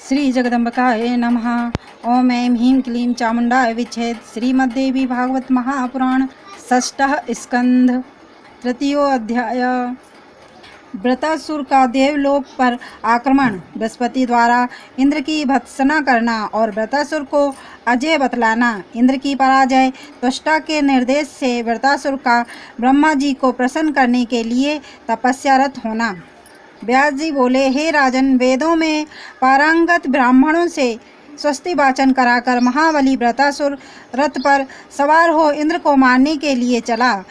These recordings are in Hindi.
श्री जगदम्बिकाय नमः। ओम ऐं ह्रीं क्लीं चामुण्डाय विच्छेद। श्रीमद्देवी भागवत महापुराण षष्ठः स्कंध तृतीयो अध्याय। वृत्रासुर का देवलोक पर आक्रमण, बृहस्पति द्वारा इंद्र की भत्सना करना और वृत्रासुर को अजय बतलाना। इंद्र की पराजय। त्वष्टा के निर्देश से वृत्रासुर का ब्रह्मा जी को प्रसन्न करने के लिए तपस्यारत होना। व्यास जी बोले, हे राजन, वेदों में पारंगत ब्राह्मणों से स्वस्ति वाचन कराकर महाबली वृत्रासुर रथ पर सवार हो इंद्र को मारने के लिए चला।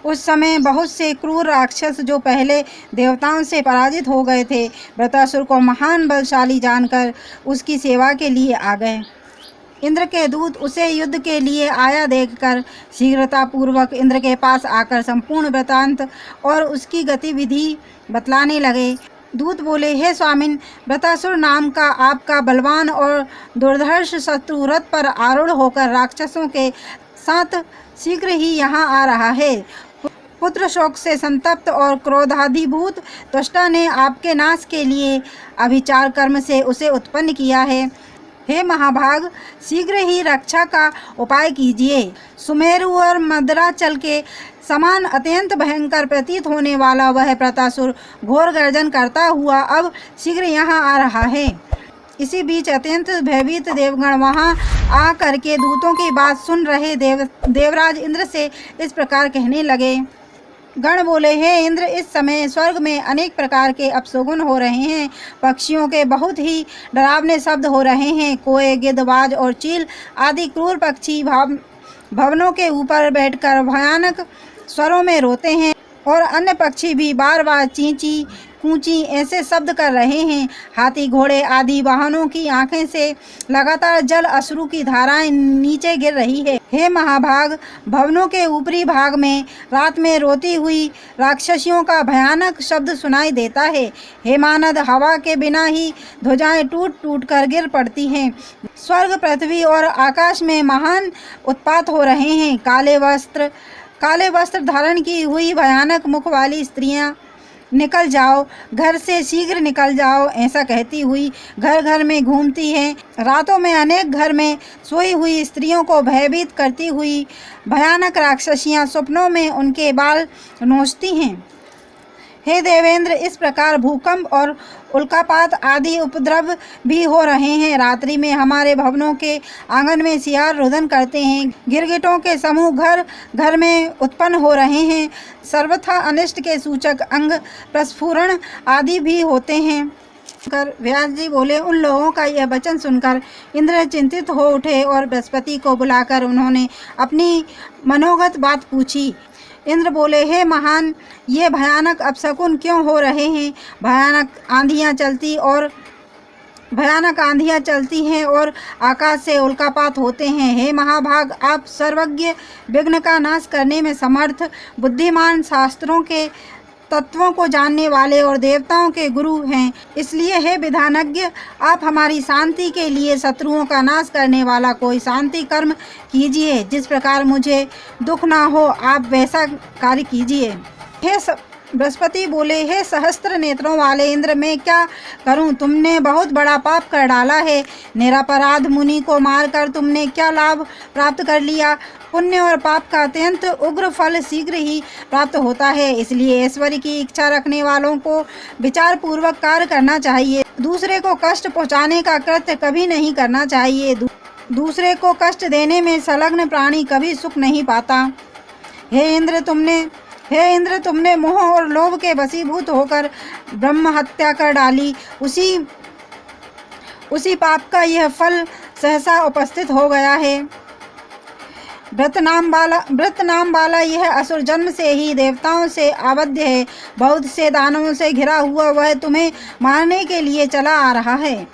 उस समय बहुत से क्रूर राक्षस जो पहले देवताओं से पराजित हो गए थे, वृत्रासुर को महान बलशाली जानकर उसकी सेवा के लिए आ गए। इंद्र के दूत उसे युद्ध के लिए आया देखकर शीघ्रतापूर्वक इंद्र के पास आकर संपूर्ण वृत्तांत और उसकी गतिविधि बतलाने लगे। दूत बोले, हे स्वामिन, वृत्रासुर नाम का आपका बलवान और दुर्धर्ष शत्रु रथ पर आरूढ़ होकर राक्षसों के साथ शीघ्र ही यहाँ आ रहा है। पुत्र शोक से संतप्त और क्रोधाधिभूत त्वष्टा ने आपके नाश के लिए अभिचार कर्म से उसे उत्पन्न किया है। हे महाभाग, शीघ्र ही रक्षा का उपाय कीजिए। सुमेरु और मद्राचल के समान अत्यंत भयंकर प्रतीत होने वाला वह वृत्रासुर घोर गर्जन करता हुआ अब शीघ्र यहाँ आ रहा है। इसी बीच अत्यंत भयभीत देवगण वहाँ आ करके दूतों की बात सुन रहे देवराज इंद्र से इस प्रकार कहने लगे। गण बोले, हे इंद्र, इस समय स्वर्ग में अनेक प्रकार के अपशगुन हो रहे हैं। पक्षियों के बहुत ही डरावने शब्द हो रहे हैं। कोए, गिद्ध, बाज और चील आदि क्रूर पक्षी भवनों के ऊपर बैठकर भयानक स्वरों में रोते हैं और अन्य पक्षी भी बार बार चींची कूची ऐसे शब्द कर रहे हैं। हाथी, घोड़े आदि वाहनों की आंखें से लगातार जल अश्रु की धाराएं नीचे गिर रही है। हे महाभाग, भवनों के ऊपरी भाग में रात में रोती हुई राक्षसियों का भयानक शब्द सुनाई देता है। हे मानद, हवा के बिना ही ध्वजाएं टूट टूट कर गिर पड़ती हैं। स्वर्ग, पृथ्वी और आकाश में महान उत्पात हो रहे हैं। काले वस्त्र धारण की हुई भयानक मुख वाली स्त्रियां निकल जाओ, घर से शीघ्र निकल जाओ, ऐसा कहती हुई घर घर में घूमती हैं। रातों में अनेक घर में सोई हुई स्त्रियों को भयभीत करती हुई भयानक राक्षसियां स्वप्नों में उनके बाल नोचती हैं। हे देवेंद्र, इस प्रकार भूकंप और उल्कापात आदि उपद्रव भी हो रहे हैं। रात्रि में हमारे भवनों के आंगन में सियार रुदन करते हैं। गिरगिटों के समूह घर घर में उत्पन्न हो रहे हैं। सर्वथा अनिष्ट के सूचक अंग प्रस्फुरण आदि भी होते हैं। व्यास जी बोले, उन लोगों का यह वचन सुनकर इंद्र चिंतित हो उठे और बृहस्पति को बुलाकर उन्होंने अपनी मनोगत बात पूछी। इंद्र बोले, हे महान, ये भयानक अपशकुन क्यों हो रहे हैं? भयानक आंधियाँ चलती हैं और आकाश से उल्कापात होते हैं। हे महाभाग, आप सर्वज्ञ, विघ्न का नाश करने में समर्थ, बुद्धिमान, शास्त्रों के तत्वों को जानने वाले और देवताओं के गुरु हैं। इसलिए हे विधानज्ञ, आप हमारी शांति के लिए शत्रुओं का नाश करने वाला कोई शांति कर्म कीजिए। जिस प्रकार मुझे दुख ना हो, आप वैसा कार्य कीजिए। हे बृहस्पति बोले, हे सहस्त्र नेत्रों वाले इंद्र, मैं क्या करूं? तुमने बहुत बड़ा पाप कर डाला है। निरपराध मुनि को मारकर तुमने क्या लाभ प्राप्त कर लिया? पुण्य और पाप का अत्यंत उग्र फल शीघ्र ही प्राप्त होता है। इसलिए ऐश्वर्य की इच्छा रखने वालों को विचार पूर्वक कार्य करना चाहिए। दूसरे को कष्ट पहुंचाने का कृत्य कभी नहीं करना चाहिए। दूसरे को कष्ट देने में संलग्न प्राणी कभी सुख नहीं पाता। हे इंद्र, तुमने मोह और लोभ के वशीभूत होकर ब्रह्म हत्या कर डाली। उसी पाप का यह फल सहसा उपस्थित हो गया है। व्रत नाम वाला यह असुर जन्म से ही देवताओं से आबद्ध है। बहुत से दानवों से घिरा हुआ वह तुम्हें मारने के लिए चला आ रहा है।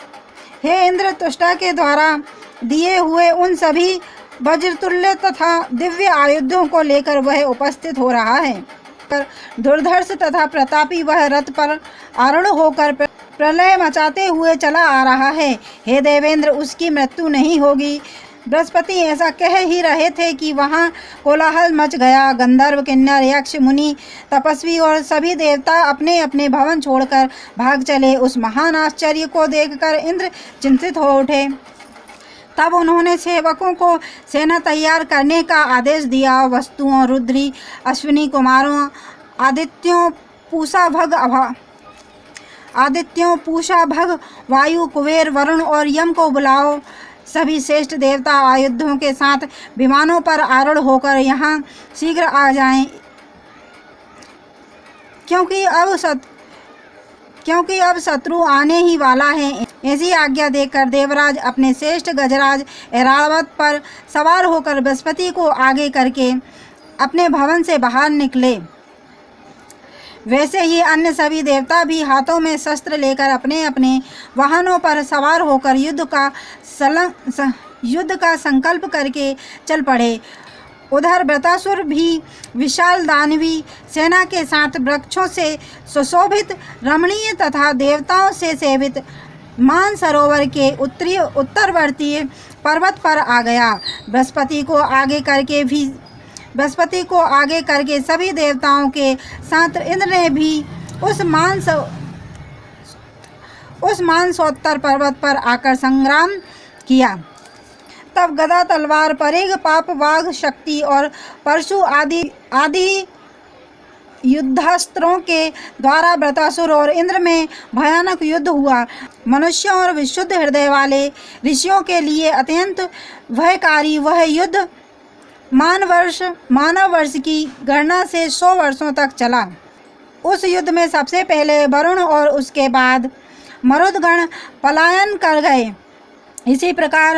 हे इंद्र, त्वष्टा के द्वारा दिए हुए उन सभी वज्रतुल्य तथा दिव्य आयुधों को लेकर वह उपस्थित हो रहा है। दुर्धर्ष तथा प्रतापी वह रथ पर आरूढ़ होकर प्रलय मचाते हुए चला आ रहा है। हे देवेंद्र, उसकी मृत्यु नहीं होगी। बृहस्पति ऐसा कह ही रहे थे कि वहाँ कोलाहल मच गया। गंधर्व, किन्नर, यक्ष, मुनि, तपस्वी और सभी देवता अपने अपने भवन छोड़कर भाग चले। उस महान आश्चर्य को देखकर इंद्र चिंतित हो उठे। तब उन्होंने सेवकों को सेना तैयार करने का आदेश दिया। वस्तुओं, रुद्री, अश्विनी कुमारों, आदित्यों, पूषा भग, वायु, कुबेर, वरुण और यम को बुलाओ। सभी श्रेष्ठ देवता आयुधों के साथ विमानों पर आरूढ़ होकर यहाँ शीघ्र आ जाएं, क्योंकि अब शत्रु आने ही वाला है। ऐसी आज्ञा देकर देवराज अपने श्रेष्ठ गजराज ऐरावत पर सवार होकर बृहस्पति को आगे करके अपने भवन से बाहर निकले। वैसे ही अन्य सभी देवता भी हाथों में शस्त्र लेकर अपने अपने वाहनों पर सवार होकर युद्ध का संकल्प करके चल पड़े। उधर वृत्रासुर भी विशाल दानवी सेना के साथ वृक्षों से सुशोभित रमणीय तथा देवताओं से सेवित मानसरोवर के उत्तरवर्ती पर्वत पर आ गया। बृहस्पति को आगे करके सभी देवताओं के साथ इंद्र ने भी उस मानसोत्तर पर्वत पर आकर संग्राम किया। तब गदा, तलवार, परेग, पाप, वाघ, शक्ति और परशु आदि युद्धास्त्रों के द्वारा वृत्रासुर और इंद्र में भयानक युद्ध हुआ। मनुष्यों और विशुद्ध हृदय वाले ऋषियों के लिए अत्यंत भयकारी वह युद्ध मानव वर्ष की गणना से 100 वर्षों तक चला। उस युद्ध में सबसे पहले वरुण और उसके बाद मरुदगण पलायन कर गए। इसी प्रकार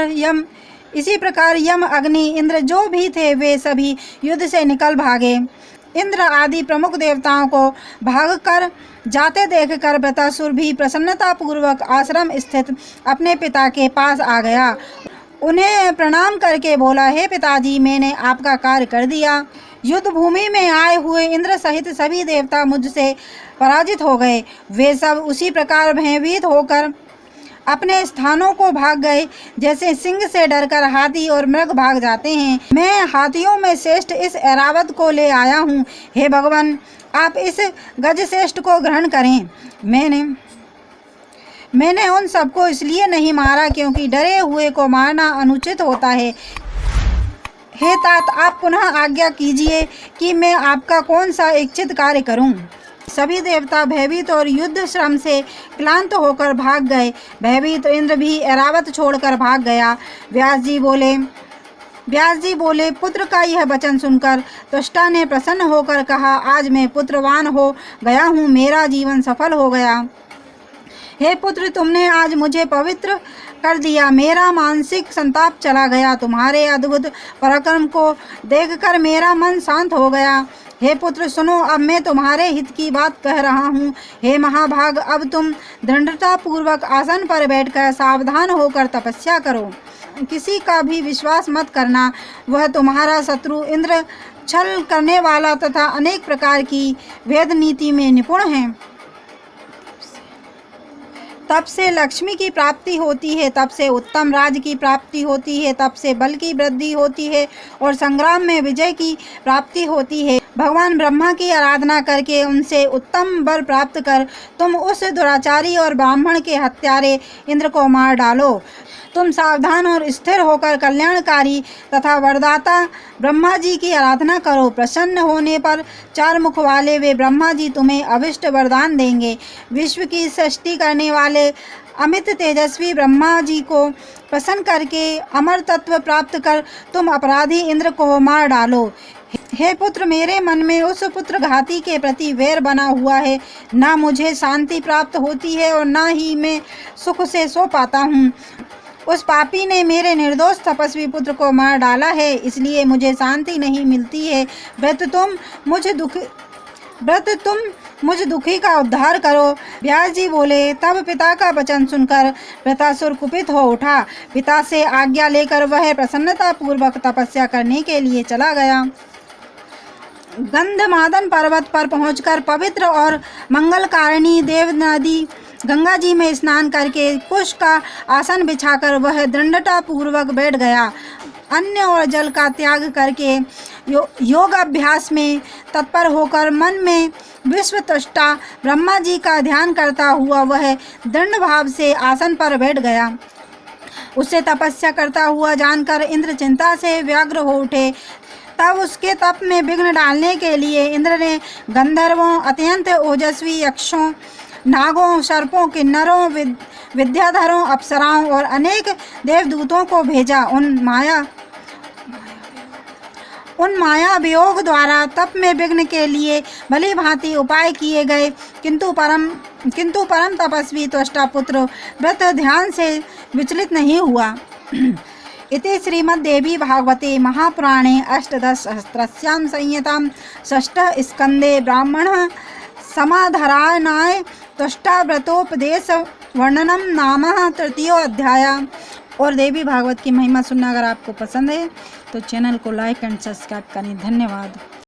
यम, अग्नि, इंद्र जो भी थे वे सभी युद्ध से निकल भागे। इंद्र आदि प्रमुख देवताओं को भागकर जाते देखकर वृत्रासुर भी प्रसन्नतापूर्वक आश्रम स्थित अपने पिता के पास आ गया। उन्हें प्रणाम करके बोला, हे पिताजी, मैंने आपका कार्य कर दिया। युद्ध भूमि में आए हुए इंद्र सहित सभी देवता मुझसे पराजित हो गए। वे सब उसी प्रकार भयभीत होकर अपने स्थानों को भाग गए जैसे सिंह से डरकर हाथी और मृग भाग जाते हैं। मैं हाथियों में श्रेष्ठ इस ऐरावत को ले आया हूँ। हे भगवान, आप इस गजश्रेष्ठ को ग्रहण करें। मैंने उन सबको इसलिए नहीं मारा क्योंकि डरे हुए को मारना अनुचित होता है। हे तात, आप पुनः आज्ञा कीजिए कि मैं आपका कौन सा इच्छित कार्य करूं। सभी देवता भयभीत और युद्ध श्रम से क्लांत होकर भाग गए। भयभीत इंद्र भी ऐरावत छोड़कर भाग गया। व्यास जी बोले, पुत्र का यह वचन सुनकर त्वष्टा ने प्रसन्न होकर कहा, आज मैं पुत्रवान हो गया हूँ, मेरा जीवन सफल हो गया। हे पुत्र, तुमने आज मुझे पवित्र कर दिया, मेरा मानसिक संताप चला गया। तुम्हारे अद्भुत पराक्रम को देखकर मेरा मन शांत हो गया। हे पुत्र सुनो, अब मैं तुम्हारे हित की बात कह रहा हूँ। हे महाभाग, अब तुम दृढ़तापूर्वक आसन पर बैठकर सावधान होकर तपस्या करो। किसी का भी विश्वास मत करना, वह तुम्हारा शत्रु इंद्र छल करने वाला तथा अनेक प्रकार की वेद नीति में निपुण है। तब से लक्ष्मी की प्राप्ति होती है, तब से उत्तम राज की प्राप्ति होती है, तब से बल की वृद्धि होती है और संग्राम में विजय की प्राप्ति होती है। भगवान ब्रह्मा की आराधना करके उनसे उत्तम वर प्राप्त कर तुम उस दुराचारी और ब्राह्मण के हत्यारे इंद्र को मार डालो। तुम सावधान और स्थिर होकर कल्याणकारी तथा वरदाता ब्रह्मा जी की आराधना करो। प्रसन्न होने पर 4 मुख वाले वे ब्रह्मा जी तुम्हें अभिष्ट वरदान देंगे। विश्व की सृष्टि करने वाले अमित तेजस्वी ब्रह्मा जी को प्रसन्न करके अमर तत्व प्राप्त कर तुम अपराधी इंद्र को मार डालो। हे पुत्र, मेरे मन में उस पुत्र घाती के प्रति वैर बना हुआ है। ना मुझे शांति प्राप्त होती है और ना ही मैं सुख से सो पाता हूँ। उस पापी ने मेरे निर्दोष तपस्वी पुत्र को मार डाला है, इसलिए मुझे शांति नहीं मिलती है। व्रत तुम मुझ दुखी का उद्धार करो। व्यास जी बोले, तब पिता का वचन सुनकर वृत्रासुर कुपित हो उठा। पिता से आज्ञा लेकर वह प्रसन्नतापूर्वक तपस्या करने के लिए चला गया। गंधमादन पर्वत पर पहुंचकर पवित्र और मंगलकारिणी देव नदी गंगा जी में स्नान करके कुश का आसन बिछाकर वह दृढ़तापूर्वक बैठ गया। अन्न और जल का त्याग करके योग अभ्यास में तत्पर होकर मन में विश्व त्वष्टा ब्रह्मा जी का ध्यान करता हुआ वह दृढ़ भाव से आसन पर बैठ गया। उसे तपस्या करता हुआ जानकर इंद्र चिंता से व्यग्र हो उठे। तब उसके तप में विघ्न डालने के लिए इंद्र ने गंधर्वों, अत्यंत ओजस्वी यक्षों, नागों, सर्पों, किन्नरों, विद्याधरों, अप्सराओं और अनेक देवदूतों को भेजा। उन माया वियोग द्वारा तप में विघ्न के लिए भली भांति उपाय किए गए, किंतु परम तपस्वी त्वष्टा पुत्र व्रत ध्यान से विचलित नहीं हुआ। इति श्रीमद्देवी भागवते महापुराणे अष्टादशसहस्रस्यां संहितां षष्ठः स्कन्धे ब्राह्मणः समाधरायणाय त्वष्टाव्रतोपदेश वर्णनम नाम तृतीयो अध्याय। और देवी भागवत की महिमा सुनना अगर आपको पसंद है तो चैनल को लाइक एंड सब्सक्राइब करें। धन्यवाद।